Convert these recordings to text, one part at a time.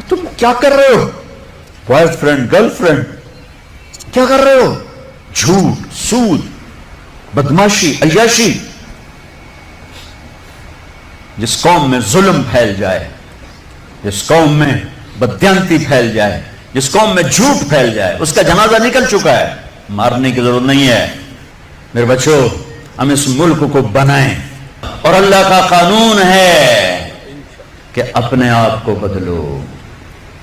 तुम क्या कर रहे हो? बॉयफ्रेंड गर्लफ्रेंड, क्या कर रहे हो? झूठ, सूद, बदमाशी, अय्याशी। जिस कौम में जुल्म फैल जाए, जिस कौम में बदयांती फैल जाए, जिस कौम में झूठ फैल जाए, उसका जनाजा निकल चुका है, मारने की जरूरत नहीं है। मेरे बच्चों, हम इस मुल्क को बनाएं, और अल्लाह का कानून है कि अपने आप को बदलो।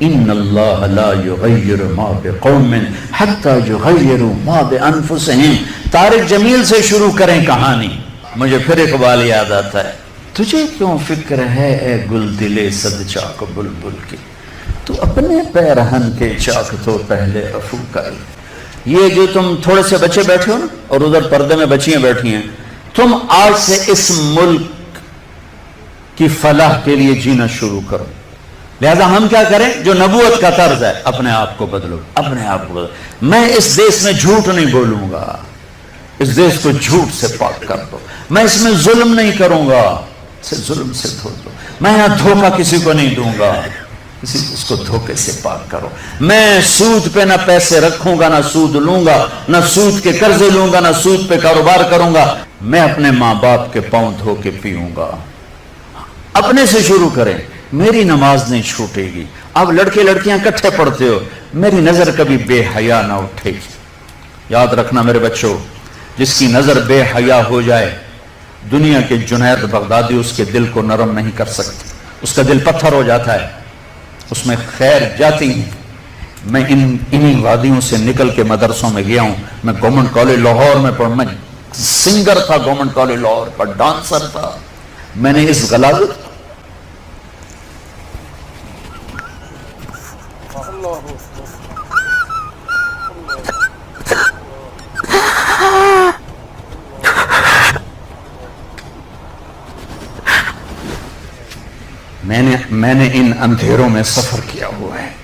इन्नल्लाह ला युगय्यिरु मा बिक़ौमिन हत्ता युगय्यिरु मा बिअनफुसिहिम। तारिक जमील से शुरू करें कहानी। मुझे फिर इकबाल याद आता है, तुझे क्यों फिक्र है ए गुल दिले सद चाक बुलबुल की, तू अपने पैरहन के चाक तो पहले रफू कर। ये जो तुम थोड़े से बच्चे बैठे हो ना, और उधर पर्दे में बच्चियां बैठी हैं, तुम आज से इस मुल्क की फलाह के लिए जीना शुरू करो। लिहाजा हम क्या करें? जो नबूवत का तर्ज है, अपने आप को बदलो, अपने आप को बदलो। मैं इस देश में झूठ नहीं बोलूंगा, इस देश को झूठ से पाक कर दो। मैं इसमें जुल्म नहीं करूंगा, इसे जुल्म से धो दो। मैं यहां धोखा किसी को नहीं दूंगा, किसी इसको धोखे से पाक करो। मैं सूद पे ना पैसे रखूंगा, ना सूद लूंगा, ना सूद के कर्जे लूंगा, ना सूद पे कारोबार करूंगा। मैं अपने मां बाप के पांव धो के पीऊंगा। अपने से शुरू करें। मेरी नमाज नहीं छूटेगी। अब लड़के लड़कियां इकट्ठे पढ़ते हो, मेरी नजर कभी बेहया ना उठेगी। याद रखना मेरे बच्चों, जिसकी नजर बेहया हो जाए, दुनिया के जुनैद बगदादी उसके दिल को नरम नहीं कर सकते, उसका दिल पत्थर हो जाता है, उसमें खैर जाती है। मैं इन्हीं वादियों से निकल के मदरसों में गया हूं। मैं गवर्नमेंट कॉलेज लाहौर में पढ़, मैं सिंगर था गवर्नमेंट कॉलेज लाहौर पर, डांसर था। मैंने इस गलाजत मैंने इन अंधेरों में सफर किया हुआ है,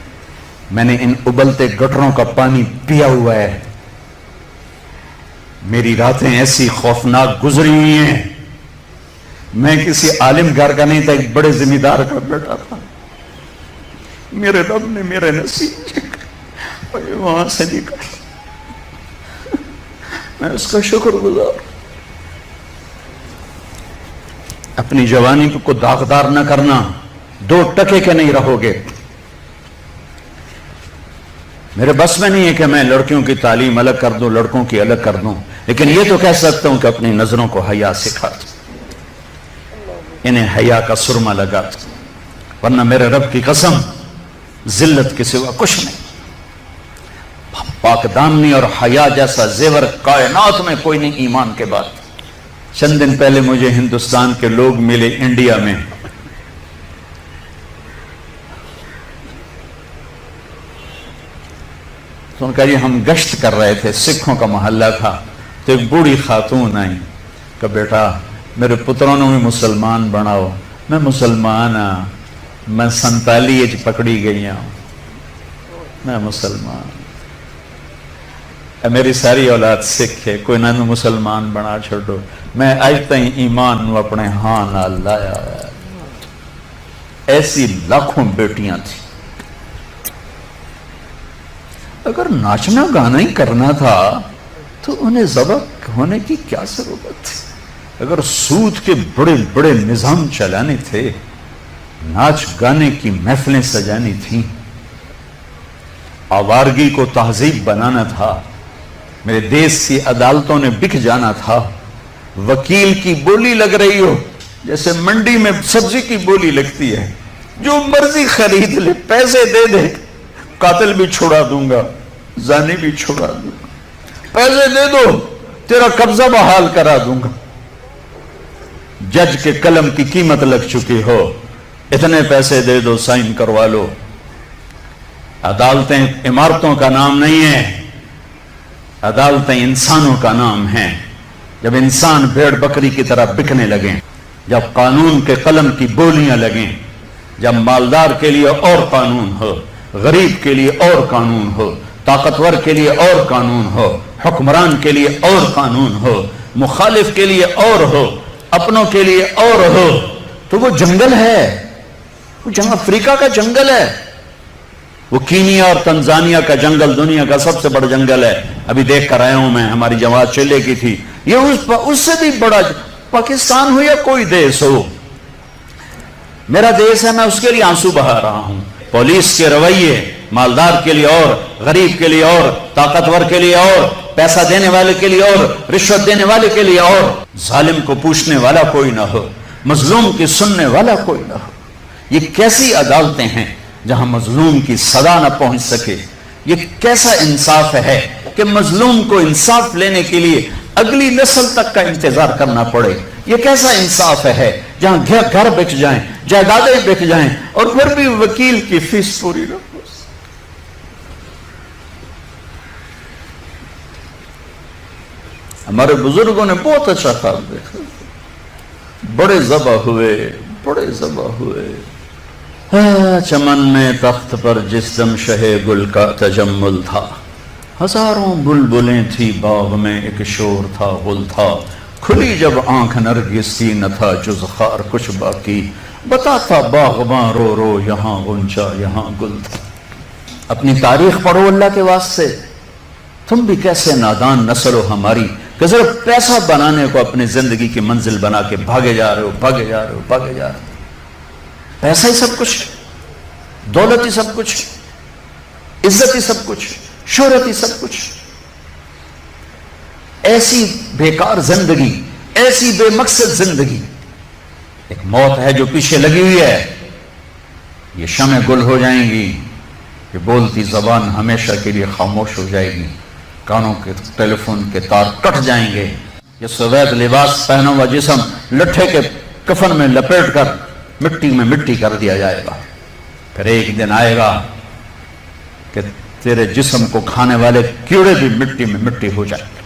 मैंने इन उबलते गटरों का पानी पिया हुआ है। मेरी रातें ऐसी खौफनाक गुजरी हुई हैं। मैं किसी आलिम घर का नहीं था, एक बड़े जिम्मेदार का बेटा था। मेरे रब ने मेरे नसीब वहां से निकाला, मैं उसका शुक्रगुजार। अपनी जवानी को दागदार न करना, 2 टके के नहीं रहोगे। मेरे बस में नहीं है कि मैं लड़कियों की तालीम अलग कर दूं, लड़कों की अलग कर दूं, लेकिन यह तो कह सकता हूं कि अपनी नजरों को हया सिखा दूं, इन्हें हया का सुरमा लगा दूं। वरना मेरे रब की कसम, जिल्लत के सिवा कुछ नहीं। पाकदामनी और हया जैसा जेवर कायनात में कोई नहीं ईमान के बाद। चंद दिन पहले मुझे हिंदुस्तान के लोग मिले इंडिया में। तो उनका ये हम गश्त कर रहे थे, सिखों का मोहल्ला था, तो एक बूढ़ी खातून आई कि बेटा मेरे पुत्रों ने भी मुसलमान बनाओ। मैं मुसलमान हाँ, मैं 47 पकड़ी गई हूं, मैं मुसलमान। मेरी सारी औलाद सिख है, कोई ना मुसलमान बना छोड़ो। मैं आज तक ईमान अपने हाँ ना लाया। ऐसी लाखों बेटियां थी। अगर नाचना गाना ही करना था तो उन्हें ज़बह होने की क्या जरूरत थी? अगर सूद के बड़े बड़े निजाम चलाने थे, नाच गाने की महफिलें सजानी थी, आवारगी को तहजीब बनाना था, मेरे देश की अदालतों ने बिक जाना था, वकील की बोली लग रही हो जैसे मंडी में सब्जी की बोली लगती है, जो मर्जी खरीद ले, पैसे दे दे, कातिल भी छुड़ा दूंगा, जानी भी छुड़ा दूंगा, पैसे दे दो तेरा कब्जा बहाल करा दूंगा। जज के कलम की कीमत लग चुकी हो, इतने पैसे दे दो, साइन करवा लो। अदालतें इमारतों का नाम नहीं है, अदालतें इंसानों का नाम है। जब इंसान भेड़ बकरी की तरह बिकने लगे, जब कानून के कलम की बोलियां लगें, जब मालदार के लिए और कानून हो, गरीब के लिए और कानून हो, ताकतवर के लिए और कानून हो, हुक्मरान के लिए और कानून हो, मुखालिफ के लिए और हो, अपनों के लिए और हो, तो वो जंगल है, वो जहां अफ्रीका का जंगल है। वो कीनिया और तंजानिया का जंगल दुनिया का सबसे बड़ा जंगल है, अभी देख कर आया हूं मैं, हमारी जमात चले की थी। ये उससे भी बड़ा पाकिस्तान हो या कोई देश हो, मेरा देश है, मैं उसके लिए आंसू बहा रहा हूं। पुलिस के रवैये मालदार के लिए और, गरीब के लिए और, ताकतवर के लिए और, पैसा देने वाले के लिए और, रिश्वत देने वाले के लिए और, जालिम को पूछने वाला कोई ना हो, मजलूम की सुनने वाला कोई ना हो। ये कैसी अदालतें हैं जहां मजलूम की सदा न पहुंच सके। ये कैसा इंसाफ है कि मजलूम को इंसाफ लेने के लिए अगली नस्ल तक का इंतजार करना पड़े। ये कैसा इंसाफ है जहां घर बिक जाएं, जायदादें बिक जाएं और फिर भी वकील की फीस पूरी न हो। हमारे बुजुर्गों ने बहुत अच्छा ख्वाब देखा, बड़े ज़बा हुए, बड़े ज़बा हुए। चमन में तख्त पर जिस दम शहे गुल का तजम्मुल था, हजारों बुलबुलें थी बाग में, एक शोर था गुल था, खुली जब आंख नरगिस थी, न था जुज़ खार कुछ बाकी, बताता बागबां रो रो यहाँ गुंजा यहाँ गुल था। अपनी तारीख पढ़ो अल्लाह के वास्ते। तुम भी कैसे नादान नस्ल हो हमारी कि सिर्फ पैसा बनाने को अपनी जिंदगी की मंजिल बना के भागे जा रहे हो, भागे जा रहे हो, भागे जा रहे हो। पैसा ही सब कुछ, दौलत ही सब कुछ, इज्जत ही सब कुछ, शोहरत ही सब कुछ। ऐसी बेकार जिंदगी, ऐसी बेमकसद जिंदगी। एक मौत है जो पीछे लगी हुई है, ये शमे गुल हो जाएंगी, ये बोलती जबान हमेशा के लिए खामोश हो जाएगी, कानों के टेलीफोन के तार कट जाएंगे, ये सफेद लिबास पहना हुआ जिस्म लट्ठे के कफन में लपेट कर मिट्टी में मिट्टी कर दिया जाएगा। फिर एक दिन आएगा कि तेरे जिस्म को खाने वाले कीड़े भी मिट्टी में मिट्टी हो जाएंगे।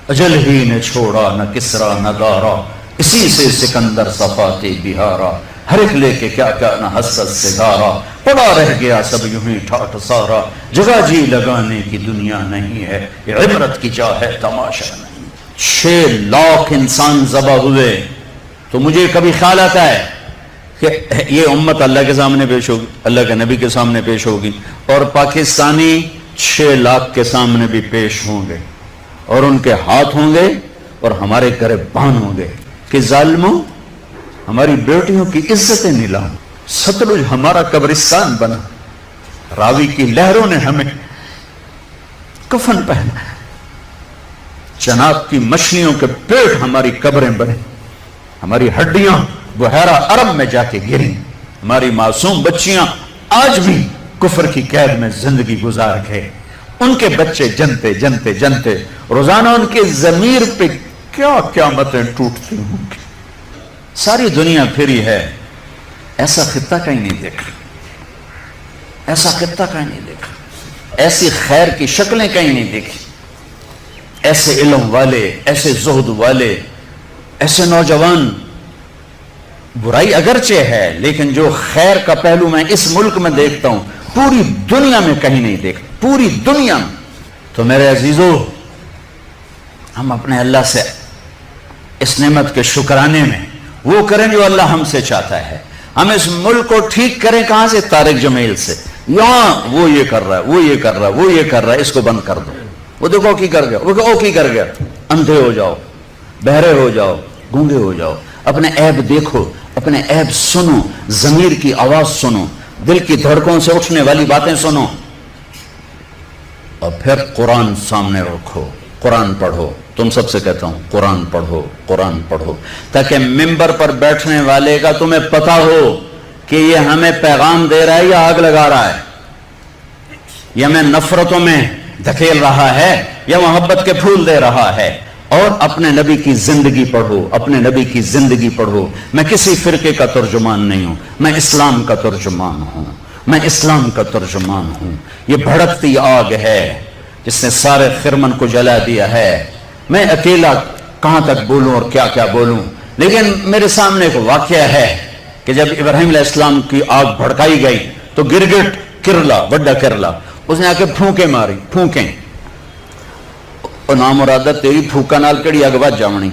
अजल ही ने छोड़ा न किसरा न दारा, इसी से सिकंदर सफाते बिहारा, हर एक लेके क्या क्या न हसरत से गारा, पड़ा रह गया सब यूं ही ठाठ सारा, जगह जी लगाने की दुनिया नहीं है, ये इबरत की चाह है तमाशा नहीं। 6 लाख इंसान ज़बह हुए, तो मुझे कभी ख्याल आता है कि ये उम्मत अल्लाह के सामने पेश होगी, अल्लाह के नबी के सामने पेश होगी, और पाकिस्तानी 6 लाख के सामने भी पेश होंगे, और उनके हाथ होंगे और हमारे गिरबान होंगे कि जालिमों हमारी बेटियों की इज्जतें नीलाम, सतलुज हमारा कब्रिस्तान बना, रावी की लहरों ने हमें कफन पहना, जनाब की मछलियों के पेट हमारी कब्रें बने, हमारी हड्डियां बुहरा अरब में जाके गिरी, हमारी मासूम बच्चियां आज भी कुफर की कैद में जिंदगी गुजार गए, उनके बच्चे जनते जनते जनते रोजाना उनके जमीर पे क्या क्या मतें टूटती होंगी। सारी दुनिया फिरी है, ऐसा खित्ता कहीं नहीं देखा, ऐसा खित्ता कहीं नहीं देखा, ऐसी खैर की शक्लें कहीं नहीं देखी, ऐसे इल्म वाले, ऐसे zuhd वाले, ऐसे नौजवान। बुराई अगरचे है, लेकिन जो खैर का पहलू मैं इस मुल्क में देखता हूं पूरी दुनिया में कहीं नहीं देखता, पूरी दुनिया में। तो मेरे अजीजों, हम अपने अल्लाह से इस नेमत के शुक्राने में वो करें जो अल्लाह हमसे चाहता है। हम इस मुल्क को ठीक करें कहां से? तारिक जमील से। यहां वो ये कर रहा है, वो ये कर रहा है, वो ये कर रहा है, इसको बंद कर दो। वो देखो की कर गया, वो की कर गया। अंधे हो जाओ, बहरे हो जाओ, गूंगे हो जाओ, अपने ऐब देखो, अपने ऐब सुनो, जमीर की आवाज सुनो, दिल की धड़कों से उठने वाली बातें सुनो, और फिर कुरान सामने रखो, कुरान पढ़ो। तुम सबसे कहता हूं कुरान पढ़ो, कुरान पढ़ो, ताकि मिंबर पर बैठने वाले का तुम्हें पता हो कि ये हमें पैगाम दे रहा है या आग लगा रहा है, ये हमें नफरतों में धकेल रहा है या मोहब्बत के फूल दे रहा है। और अपने नबी की जिंदगी पढ़ो, अपने नबी की जिंदगी पढ़ो। मैं किसी फिरके का तर्जुमान नहीं हूं, मैं इस्लाम का तर्जुमान हूं, मैं इस्लाम का तर्जुमान हूं। ये भड़कती आग है जिसने सारे खिरमन को जला दिया है। मैं अकेला कहां तक बोलूं और क्या क्या बोलूं, लेकिन मेरे सामने एक वाकया है कि जब इब्राहिम अलैहिस्सलाम की आग भड़काई गई तो गिरगिट किरला, बड्डा किरला, उसने आके फूंके मारी, फूंके नामुरादा तेरी फूका नाल कड़ी अग बच जावनी।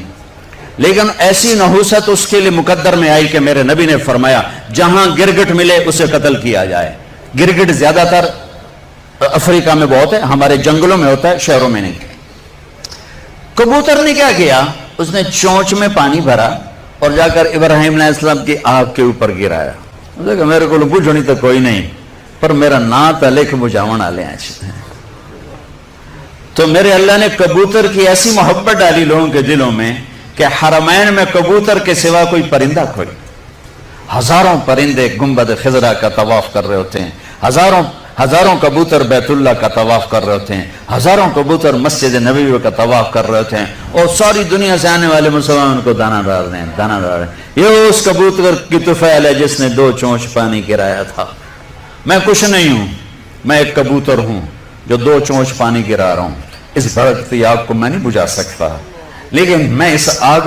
लेकिन ऐसी नहूसत उसके लिए मुकद्दर में आई कि मेरे नबी ने फरमाया जहां गिरगिट मिले उसे कत्ल किया जाए। गिरगिट ज्यादातर अफ्रीका में बहुत है, हमारे जंगलों में होता है, शहरों में नहीं। कबूतर ने क्या किया, उसने चोंच में पानी भरा और जाकर इब्राहिम अलैहिस्सलाम की आग के ऊपर गिराया। देखो मेरे को बुझनी तो कोई नहीं, पर मेरा ना तो लिख बुझावन वाले हैं। तो मेरे अल्लाह ने कबूतर की ऐसी मोहब्बत डाली लोगों के दिलों में कि हरमैन में कबूतर के सिवा कोई परिंदा कोई, हजारों परिंदे गुंबद खिजरा का तवाफ कर रहे होते हैं, हजारों कबूतर बैतुल्ला का तवाफ कर रहे होते हैं, हजारों कबूतर मस्जिद नबवी का तवाफ कर रहे होते हैं, और सारी दुनिया से आने वाले मुसलमान उनको दाना डाल रहे हैं, दाना डाल रहे हैं। ये उस कबूतर की तुफैल है जिसने 2 चोंच पानी गिराया था। मैं कुछ नहीं हूं, मैं एक कबूतर हूं जो 2 चोंच पानी गिरा रहा हूं। इस भड़कती आग को मैं नहीं बुझा सकता, लेकिन मैं इस आग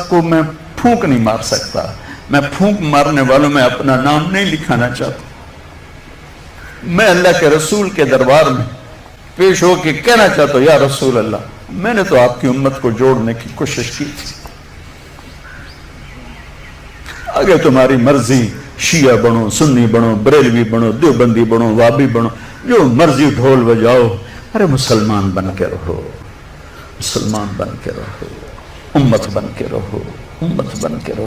को मैं फूंक नहीं मार सकता। मैं फूंक मारने वालों में अपना नाम नहीं लिखाना चाहता। मैं अल्लाह के रसूल के दरबार में पेश होकर कहना चाहता हूं, या रसूल अल्लाह, मैंने तो आपकी उम्मत को जोड़ने की कोशिश की थी, आगे तुम्हारी मर्जी, शिया बनो, सुन्नी बनो, बरेलवी बनो, देवबंदी बनो, वाबी बनो, जो मर्जी ढोल बजाओ, अरे मुसलमान बन के रहो, मुसलमान बन के रहो, उम्मत बन के रहो, उम्मत बन के रहो।